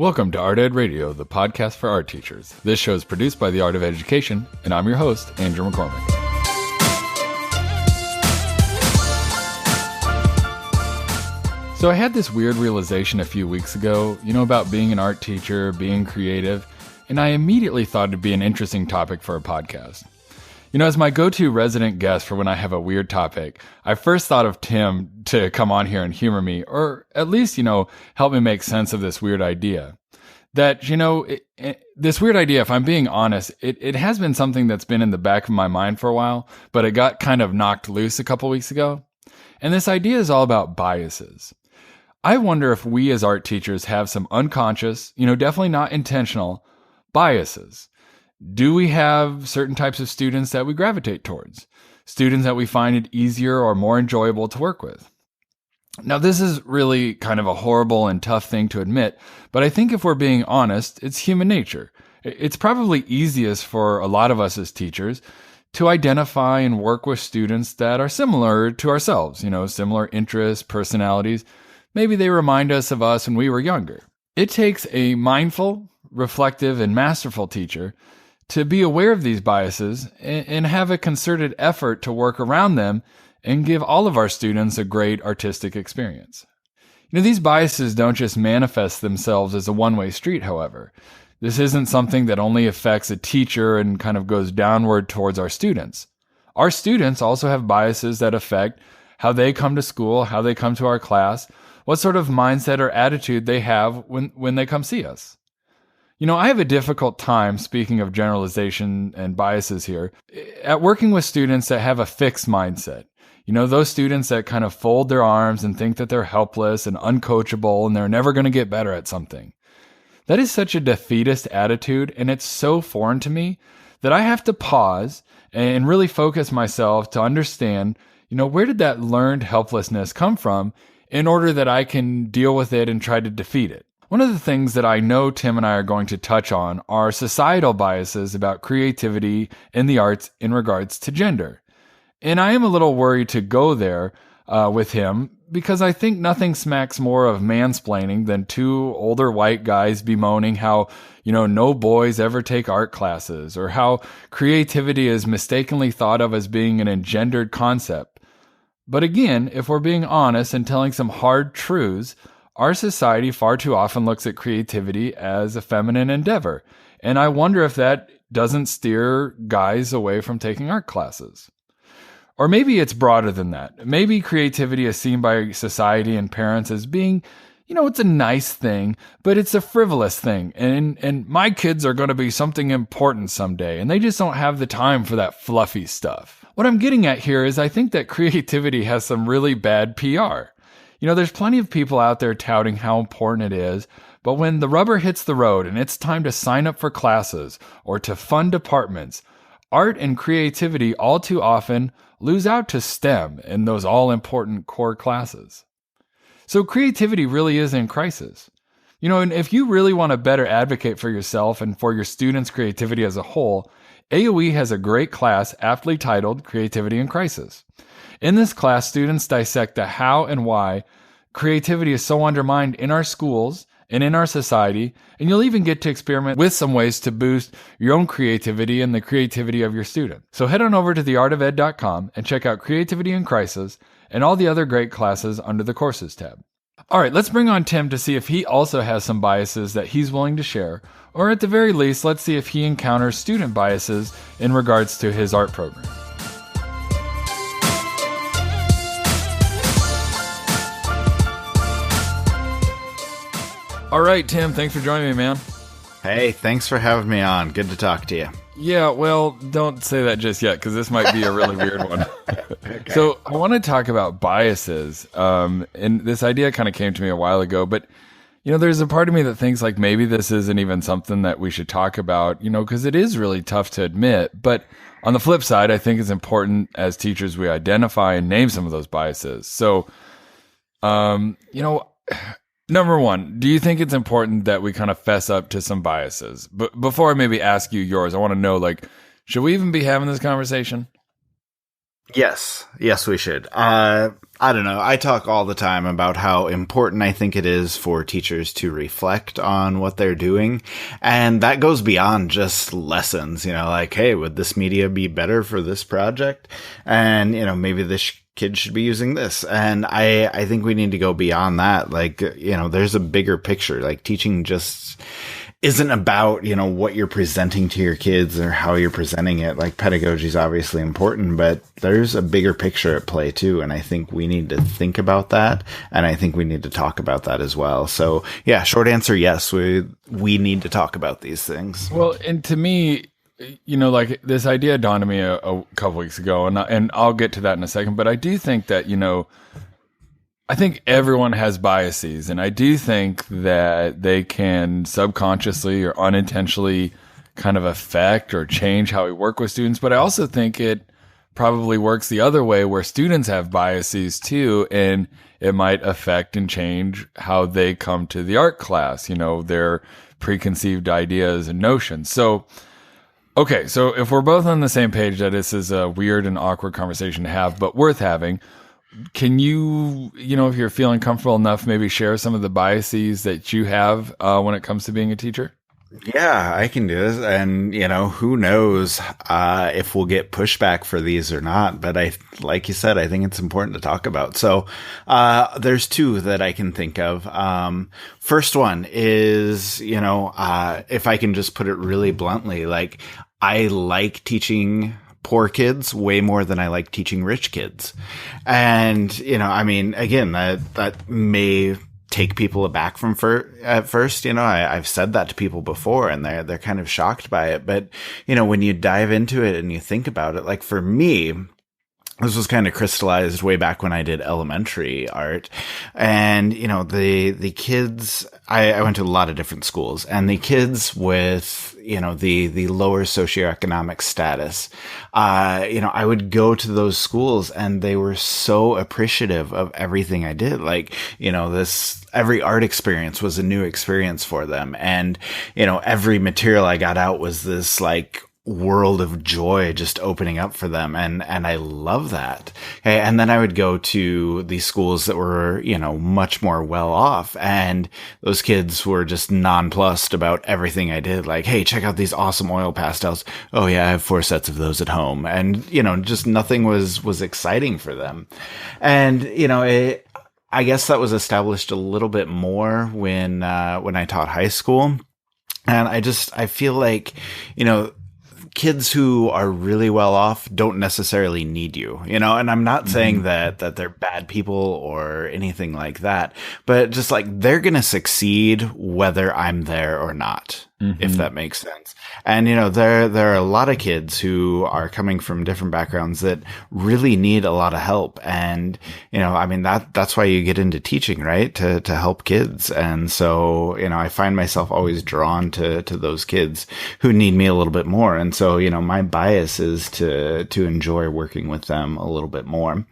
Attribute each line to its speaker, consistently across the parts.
Speaker 1: Welcome to Art Ed Radio, the podcast for art teachers. This show is produced by the Art of Education, and I'm your host, Andrew McCormick. So I had this weird realization a few weeks ago, about being an art teacher, being creative, and I immediately thought it'd be an interesting topic for a podcast. As my go-to resident guest for when I have a weird topic, I first thought of Tim to come on here and humor me, or at least, help me make sense of this weird idea. That, this weird idea, if I'm being honest, it has been something that's been in the back of my mind for a while, but it got kind of knocked loose a couple weeks ago. And this idea is all about biases. I wonder if we as art teachers have some unconscious, definitely not intentional, biases. Do we have certain types of students that we gravitate towards? Students that we find it easier or more enjoyable to work with? Now, this is really kind of a horrible and tough thing to admit, but I think if we're being honest, it's human nature. It's probably easiest for a lot of us as teachers to identify and work with students that are similar to ourselves, similar interests, personalities. Maybe they remind us of us when we were younger. It takes a mindful, reflective, and masterful teacher to be aware of these biases and have a concerted effort to work around them and give all of our students a great artistic experience. These biases don't just manifest themselves as a one-way street, however. This isn't something that only affects a teacher and kind of goes downward towards our students. Our students also have biases that affect how they come to school, how they come to our class, what sort of mindset or attitude they have when they come see us. I have a difficult time, speaking of generalization and biases here, at working with students that have a fixed mindset. Those students that kind of fold their arms and think that they're helpless and uncoachable and they're never going to get better at something. That is such a defeatist attitude, and it's so foreign to me that I have to pause and really focus myself to understand, where did that learned helplessness come from in order that I can deal with it and try to defeat it. One of the things that I know Tim and I are going to touch on are societal biases about creativity in the arts in regards to gender. And I am a little worried to go there with him because I think nothing smacks more of mansplaining than two older white guys bemoaning how, no boys ever take art classes, or how creativity is mistakenly thought of as being an engendered concept. But again, if we're being honest and telling some hard truths, our society far too often looks at creativity as a feminine endeavor, and I wonder if that doesn't steer guys away from taking art classes. Or maybe it's broader than that. Maybe creativity is seen by society and parents as being, it's a nice thing, but it's a frivolous thing, and my kids are going to be something important someday, and they just don't have the time for that fluffy stuff. What I'm getting at here is I think that creativity has some really bad PR. There's plenty of people out there touting how important it is, but when the rubber hits the road and it's time to sign up for classes or to fund departments, art and creativity all too often lose out to STEM in those all-important core classes. So creativity really is in crisis. And if you really want to better advocate for yourself and for your students' creativity as a whole, AOE has a great class aptly titled Creativity in Crisis. In this class, students dissect the how and why creativity is so undermined in our schools and in our society, and you'll even get to experiment with some ways to boost your own creativity and the creativity of your student. So head on over to theartofed.com and check out Creativity in Crisis and all the other great classes under the Courses tab. All right, let's bring on Tim to see if he also has some biases that he's willing to share, or at the very least, let's see if he encounters student biases in regards to his art program. All right, Tim, thanks for joining me, man.
Speaker 2: Hey, thanks for having me on. Good to talk to you.
Speaker 1: Yeah, well, don't say that just yet, because this might be a really weird one. Okay. So I want to talk about biases, and this idea kind of came to me a while ago, but, there's a part of me that thinks like maybe this isn't even something that we should talk about, because it is really tough to admit. But on the flip side, I think it's important as teachers we identify and name some of those biases. So, number one, do you think it's important that we kind of fess up to some biases? But before I maybe ask you yours, I want to know, should we even be having this conversation?
Speaker 2: Yes, we should. I don't know. I talk all the time about how important I think it is for teachers to reflect on what they're doing. And that goes beyond just lessons, like, hey, would this media be better for this project? And, maybe this kid should be using this. And I think we need to go beyond that. Like, there's a bigger picture. Like, teaching just isn't about, what you're presenting to your kids or how you're presenting it. Like, pedagogy is obviously important, but there's a bigger picture at play too. And I think we need to think about that. And I think we need to talk about that as well. So yeah, short answer, yes, we need to talk about these things.
Speaker 1: Well, and to me, like this idea dawned on me a couple weeks ago, and I'll get to that in a second. But I do think that, I think everyone has biases, and I do think that they can subconsciously or unintentionally kind of affect or change how we work with students. But I also think it probably works the other way, where students have biases too, and it might affect and change how they come to the art class, their preconceived ideas and notions. So, okay, so if we're both on the same page that this is a weird and awkward conversation to have, but worth having, can you, if you're feeling comfortable enough, maybe share some of the biases that you have when it comes to being a teacher?
Speaker 2: Yeah, I can do this. And, who knows if we'll get pushback for these or not. But like you said, I think it's important to talk about. So there's two that I can think of. First one is, if I can just put it really bluntly, like, I like teaching poor kids way more than I like teaching rich kids. And, again, that may take people aback at first. I've said that to people before, and they're kind of shocked by it. But, when you dive into it and you think about it, like for me, this was kind of crystallized way back when I did elementary art. And, the kids, I went to a lot of different schools, and the kids with, the lower socioeconomic status, I would go to those schools, and they were so appreciative of everything I did. Like, every art experience was a new experience for them. And, every material I got out was this like world of joy just opening up for them. And I love that. Okay. And then I would go to these schools that were, much more well off. And those kids were just nonplussed about everything I did. Like, hey, check out these awesome oil pastels. Oh yeah, I have 4 sets of those at home. And, just nothing was exciting for them. And, I guess that was established a little bit more when I taught high school. And I feel like, kids who are really well off don't necessarily need you, and I'm not saying that they're bad people or anything like that, but just like they're going to succeed whether I'm there or not, if that makes sense. And, there are a lot of kids who are coming from different backgrounds that really need a lot of help. And, that's why you get into teaching, right? To help kids. And so, I find myself always drawn to those kids who need me a little bit more. And so, my bias is to enjoy working with them a little bit more.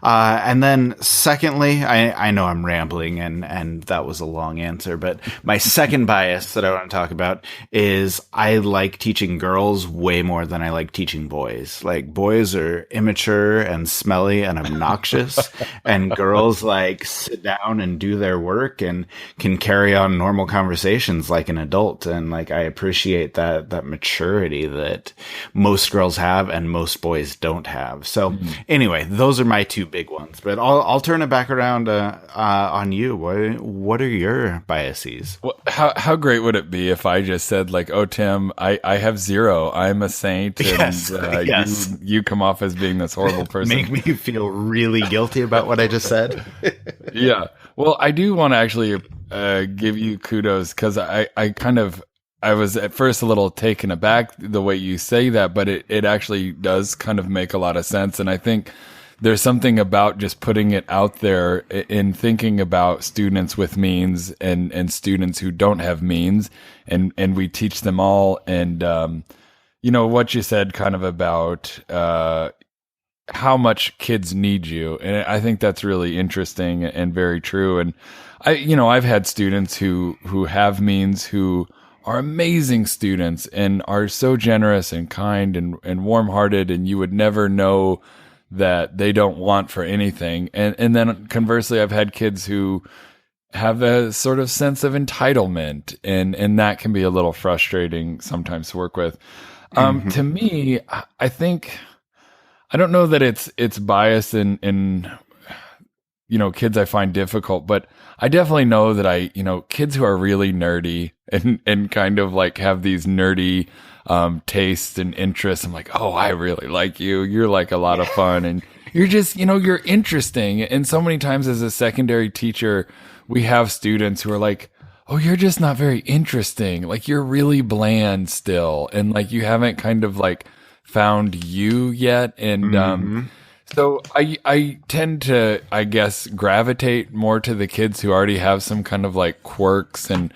Speaker 2: And then secondly, I know I'm rambling and that was a long answer, but my second bias that I want to talk about is I like teaching girls way more than I like teaching boys. Like, boys are immature and smelly and obnoxious, and girls like sit down and do their work and can carry on normal conversations like an adult. And like, I appreciate that maturity that most girls have and most boys don't have. So anyway, those are my two big ones, but I'll turn it back around on you. What are your biases?
Speaker 1: Well, how great would it be if I just said like, oh, Tim, I have 0. I'm a saint. And
Speaker 2: yes.
Speaker 1: You come off as being this horrible person.
Speaker 2: Make me feel really guilty about what I just said.
Speaker 1: Yeah. Well, I do want to actually give you kudos, because I was at first a little taken aback the way you say that, but it actually does kind of make a lot of sense. And I think there's something about just putting it out there in thinking about students with means and students who don't have means, and we teach them all. And, what you said kind of about, how much kids need you. And I think that's really interesting and very true. And I've had students who have means, who are amazing students and are so generous and kind and warm-hearted, and you would never know that they don't want for anything. And then conversely, I've had kids who have a sort of sense of entitlement, and that can be a little frustrating sometimes to work with. To me, I think, I don't know that it's biased in kids I find difficult, but I definitely know that kids who are really nerdy and kind of like have these nerdy tastes and interests. I'm like, oh, I really like you. You're like a lot of fun, and you're just, you're interesting. And so many times as a secondary teacher, we have students who are like, oh, you're just not very interesting. Like, you're really bland still. And like, you haven't kind of like found you yet. And, so I tend to, I guess, gravitate more to the kids who already have some kind of like quirks and,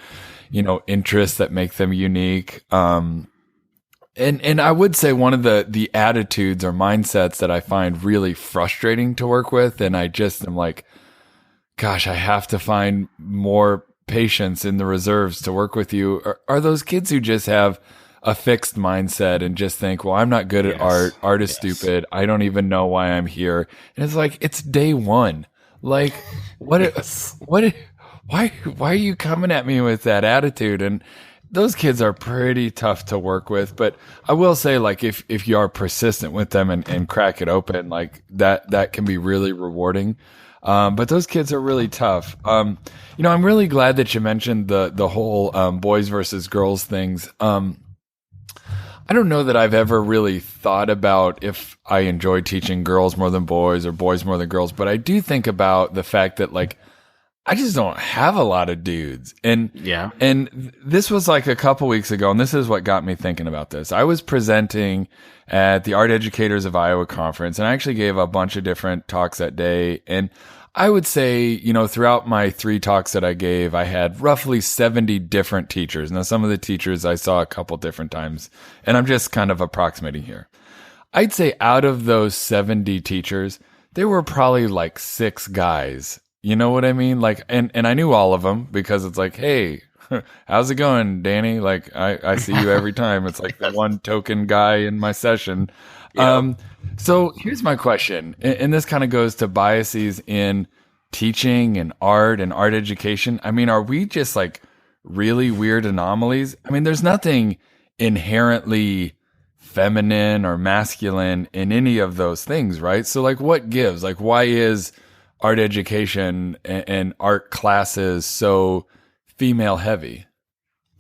Speaker 1: interests that make them unique. And I would say one of the attitudes or mindsets that I find really frustrating to work with, and I just am like, gosh, I have to find more patience in the reserves to work with you, are those kids who just have a fixed mindset and just think, well, I'm not good at art. Art is stupid. I don't even know why I'm here. And it's like, it's day one. Like, why are you coming at me with that attitude? And those kids are pretty tough to work with. But I will say, like, if you are persistent with them and crack it open, like that can be really rewarding. But those kids are really tough. I'm really glad that you mentioned the whole boys versus girls things. I don't know that I've ever really thought about if I enjoy teaching girls more than boys or boys more than girls, but I do think about the fact that, like, I just don't have a lot of dudes. And this was like a couple weeks ago, and this is what got me thinking about this. I was presenting at the Art Educators of Iowa conference, and I actually gave a bunch of different talks that day. And I would say, throughout my 3 talks that I gave, I had roughly 70 different teachers. Now, some of the teachers I saw a couple different times, and I'm just kind of approximating here. I'd say out of those 70 teachers, there were probably like 6 guys. You know what I mean? Like, and I knew all of them because it's like, hey, how's it going, Danny? Like, I see you every time. It's like the one token guy in my session. Yep. So here's my question, and this kind of goes to biases in teaching and art education. I mean, are we just like really weird anomalies? I mean, there's nothing inherently feminine or masculine in any of those things, right? So like, what gives? Like, why is art education and art classes so female heavy?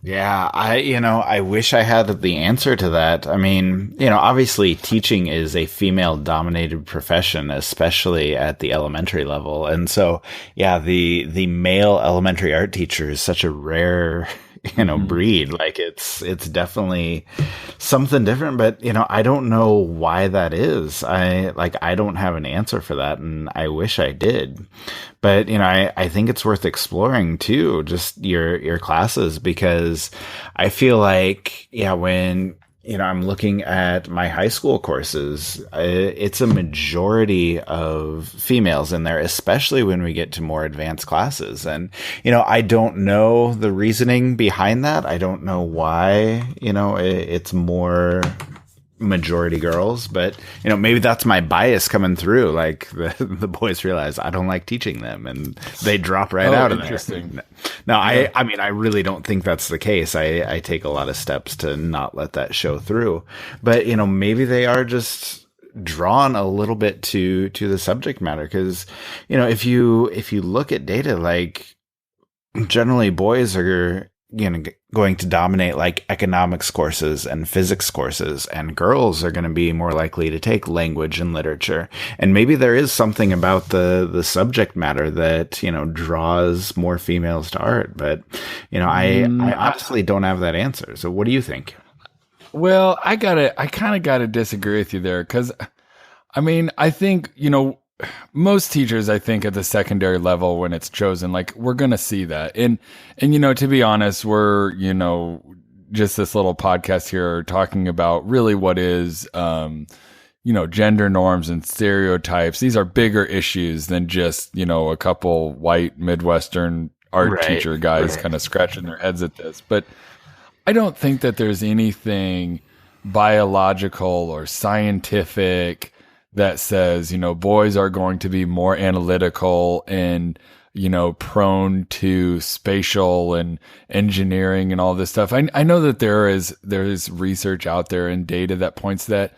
Speaker 2: Yeah, I wish I had the answer to that. I mean, obviously teaching is a female dominated profession, especially at the elementary level. And so, yeah, the male elementary art teacher is such a rare, breed. Like, it's definitely something different, but, I don't know why that is. I don't have an answer for that, and I wish I did. But, I think it's worth exploring too, just your classes, because I feel like, when, I'm looking at my high school courses, it's a majority of females in there, especially when we get to more advanced classes. And, I don't know the reasoning behind that. I don't know why, it's more majority girls, but maybe that's my bias coming through. Like, the boys realize I don't like teaching them, and they drop right out of there. No, I mean, I really don't think that's the case. I take a lot of steps to not let that show through, but maybe they are just drawn a little bit to the subject matter, because if you look at data, like, generally boys are going to dominate like economics courses and physics courses, and girls are going to be more likely to take language and literature. And maybe there is something about the subject matter that, draws more females to art. But, I honestly don't have that answer. So what do you think?
Speaker 1: Well, I kind of gotta disagree with you there. 'Cause I mean, I think, most teachers, I think, at the secondary level, when it's chosen, like, we're going to see that. And, to be honest, we're, just this little podcast here talking about really what is, gender norms and stereotypes. These are bigger issues than just, a couple white Midwestern art teacher guys kind of scratching their heads at this. But I don't think that there's anything biological or scientific that says, boys are going to be more analytical and, prone to spatial and engineering and all this stuff. I know that there is research out there and data that points to that,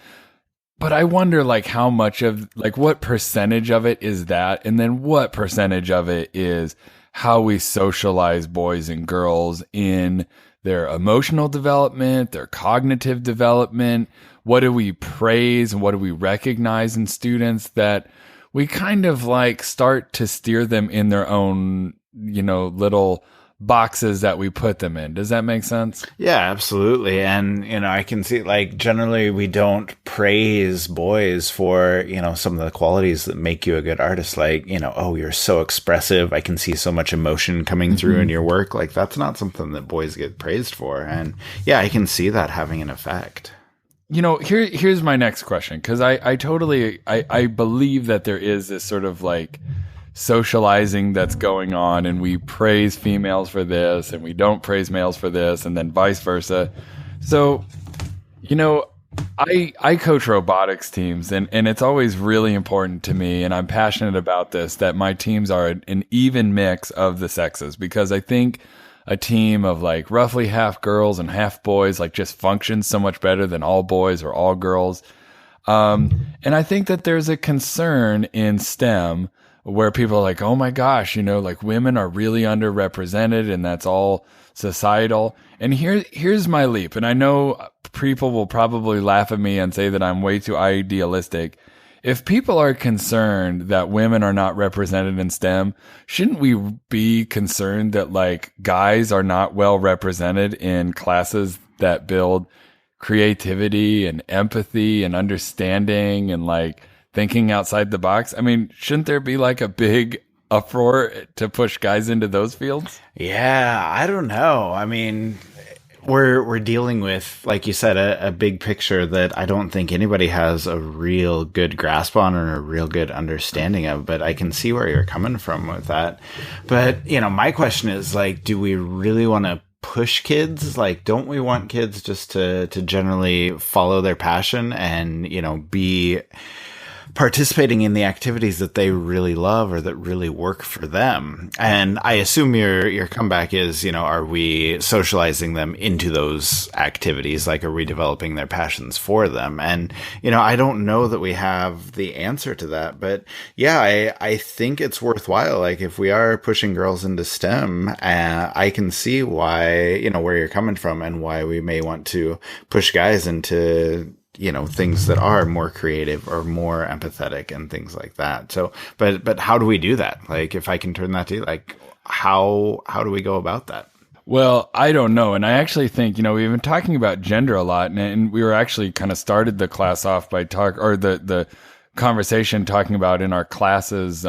Speaker 1: but I wonder how much of what percentage of it is that, and then what percentage of it is how we socialize boys and girls in their emotional development, their cognitive development. What do we praise and what do we recognize in students that we kind of start to steer them in their own, little boxes that we put them in. Does that make sense?
Speaker 2: Yeah, absolutely. And, I can see generally we don't praise boys for, some of the qualities that make you a good artist. Oh, you're so expressive. I can see so much emotion coming through in your work. That's not something that boys get praised for. And yeah, I can see that having an effect.
Speaker 1: Here's my next question, because I totally believe that there is this sort of socializing that's going on, and we praise females for this and we don't praise males for this, and then vice versa. So, I coach robotics teams, and it's always really important to me, and I'm passionate about this, that my teams are an even mix of the sexes, because I think a team of roughly half girls and half boys just functions so much better than all boys or all girls. And I think that there's a concern in STEM where people are oh my gosh, women are really underrepresented, and that's all societal. And here's my leap. And I know people will probably laugh at me and say that I'm way too idealistic. If people are concerned that women are not represented in STEM, shouldn't we be concerned that guys are not well represented in classes that build creativity and empathy and understanding and thinking outside the box? I mean, shouldn't there be a big uproar to push guys into those fields?
Speaker 2: Yeah, I don't know. I mean, we're dealing with, like you said, a big picture that I don't think anybody has a real good grasp on or a real good understanding of, but I can see where you're coming from with that. But, my question is do we really want to push kids? Don't we want kids just to generally follow their passion and, be participating in the activities that they really love or that really work for them? And I assume your comeback is, are we socializing them into those activities? Are we developing their passions for them? And, I don't know that we have the answer to that, but yeah, I think it's worthwhile. If we are pushing girls into STEM, I can see why, where you're coming from and why we may want to push guys into things that are more creative or more empathetic and things like that. So, but how do we do that? If I can turn that to you, how do we go about that?
Speaker 1: Well, I don't know. And I actually think, we've been talking about gender a lot, and we were actually kind of started the class off by the conversation talking about in our classes,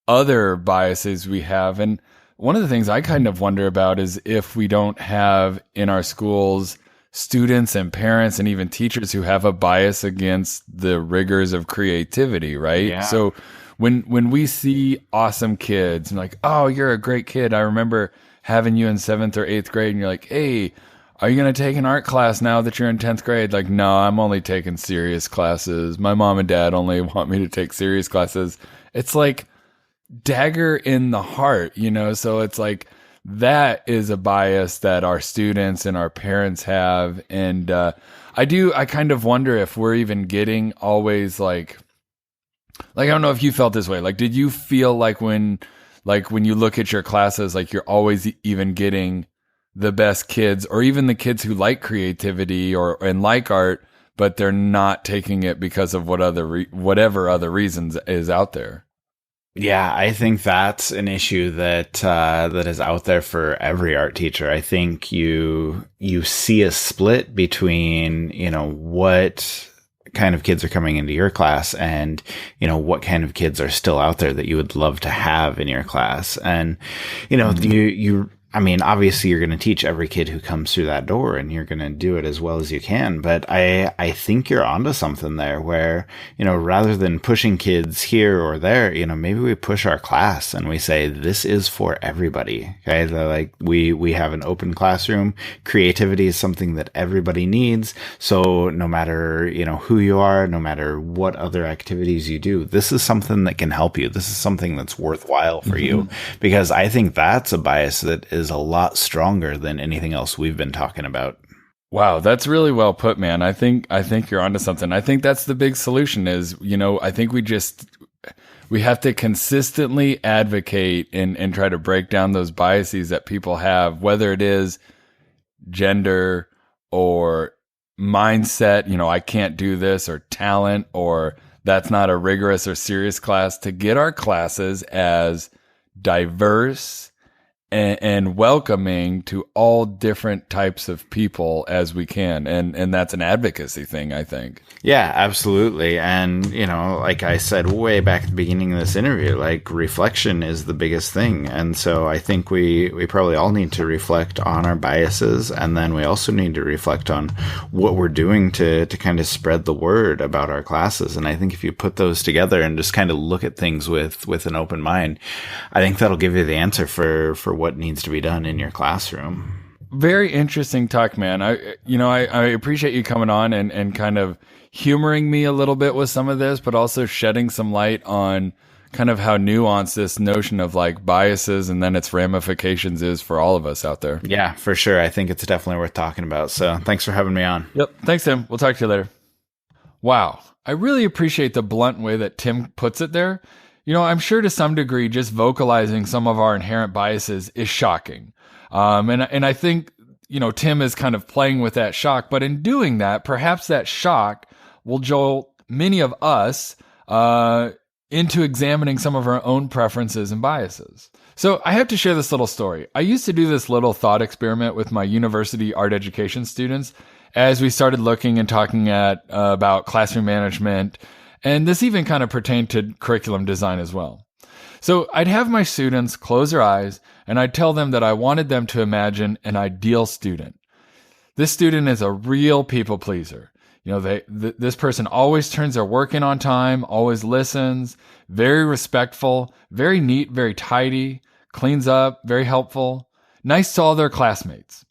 Speaker 1: other biases we have. And one of the things I kind of wonder about is if we don't have in our schools students and parents and even teachers who have a bias against the rigors of creativity, right?
Speaker 2: Yeah.
Speaker 1: So when we see awesome kids and oh, you're a great kid. I remember having you in 7th or 8th grade, and you're hey, are you going to take an art class now that you're in 10th grade? No, I'm only taking serious classes. My mom and dad only want me to take serious classes. It's dagger in the heart, So it's that is a bias that our students and our parents have. And I kind of wonder if we're even getting always I don't know if you felt this way. Did you feel when you look at your classes, you're always even getting the best kids, or even the kids who like creativity and like art, but they're not taking it because of whatever other reasons is out there?
Speaker 2: Yeah, I think that's an issue that is out there for every art teacher. I think you see a split between, what kind of kids are coming into your class and, what kind of kids are still out there that you would love to have in your class. And, you I mean, obviously you're going to teach every kid who comes through that door and you're going to do it as well as you can. But I think you're onto something there where, rather than pushing kids here or there, maybe we push our class and we say, this is for everybody. Okay. Like we have an open classroom. Creativity is something that everybody needs. So no matter, who you are, no matter what other activities you do, this is something that can help you. This is something that's worthwhile for you, because I think that's a bias that is a lot stronger than anything else we've been talking about.
Speaker 1: Wow, that's really well put, man. I think you're onto something. I think that's the big solution is, I think we have to consistently advocate and try to break down those biases that people have, whether it is gender or mindset, I can't do this, or talent, or that's not a rigorous or serious class, to get our classes as diverse and welcoming to all different types of people as we can. And that's an advocacy thing, I think.
Speaker 2: Yeah, absolutely. And, like I said way back at the beginning of this interview, like reflection is the biggest thing. And so I think we probably all need to reflect on our biases. And then we also need to reflect on what we're doing to kind of spread the word about our classes. And I think if you put those together and just kind of look at things with an open mind, I think that'll give you the answer for what needs to be done in your classroom.
Speaker 1: Very interesting talk, man. I appreciate you coming on and kind of humoring me a little bit with some of this, but also shedding some light on kind of how nuanced this notion of like biases and then its ramifications is for all of us out there.
Speaker 2: Yeah, for sure. I think it's definitely worth talking about. So thanks for having me on.
Speaker 1: Yep. Thanks, Tim. We'll talk to you later. Wow. I really appreciate the blunt way that Tim puts it there. I'm sure to some degree, just vocalizing some of our inherent biases is shocking. And I think, Tim is kind of playing with that shock, but in doing that, perhaps that shock will jolt many of us into examining some of our own preferences and biases. So I have to share this little story. I used to do this little thought experiment with my university art education students as we started looking and talking about classroom management. And this even kind of pertained to curriculum design as well. So I'd have my students close their eyes and I'd tell them that I wanted them to imagine an ideal student. This student is a real people pleaser. This person always turns their work in on time, always listens, very respectful, very neat, very tidy, cleans up, very helpful, nice to all their classmates.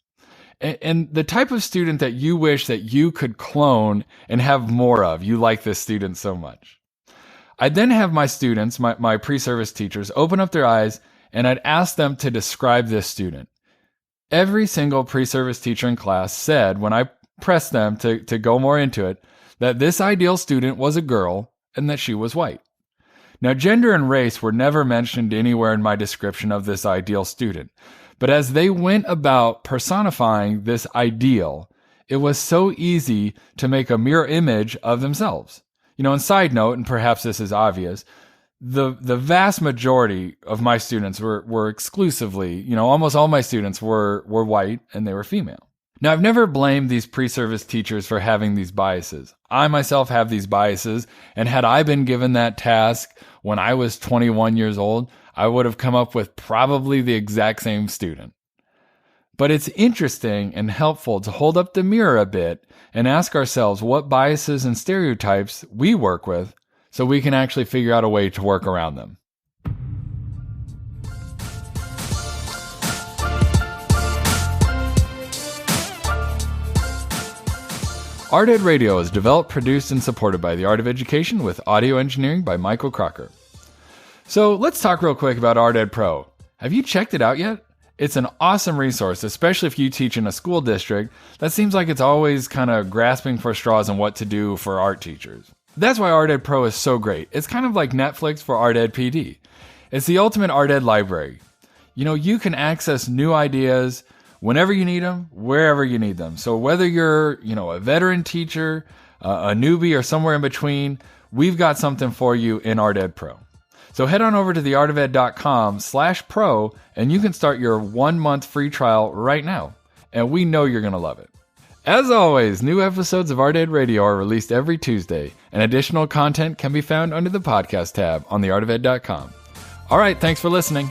Speaker 1: And the type of student that you wish that you could clone and have more of. You like this student so much. I'd then have my students, my pre-service teachers, open up their eyes and I'd ask them to describe this student. Every single pre-service teacher in class said, when I pressed them to go more into it, that this ideal student was a girl and that she was white. Now, gender and race were never mentioned anywhere in my description of this ideal student. But as they went about personifying this ideal, it was so easy to make a mirror image of themselves. And side note, and perhaps this is obvious, the vast majority of my students were exclusively, almost all my students were white and they were female. Now, I've never blamed these pre-service teachers for having these biases. I myself have these biases, and had I been given that task when I was 21 years old, I would have come up with probably the exact same student. But it's interesting and helpful to hold up the mirror a bit and ask ourselves what biases and stereotypes we work with so we can actually figure out a way to work around them. Art Ed Radio is developed, produced, and supported by the Art of Education with audio engineering by Michael Crocker. So let's talk real quick about Art Ed Pro. Have you checked it out yet? It's an awesome resource, especially if you teach in a school district that seems like it's always kind of grasping for straws on what to do for art teachers. That's why Art Ed Pro is so great. It's kind of like Netflix for Art Ed PD. It's the ultimate Art Ed library. You can access new ideas whenever you need them, wherever you need them. So whether you're, a veteran teacher, a newbie, or somewhere in between, we've got something for you in Art Ed Pro. So head on over to theartofed.com/pro and you can start your 1-month free trial right now. And we know you're going to love it. As always, new episodes of Art Ed Radio are released every Tuesday, and additional content can be found under the podcast tab on theartofed.com. All right, thanks for listening.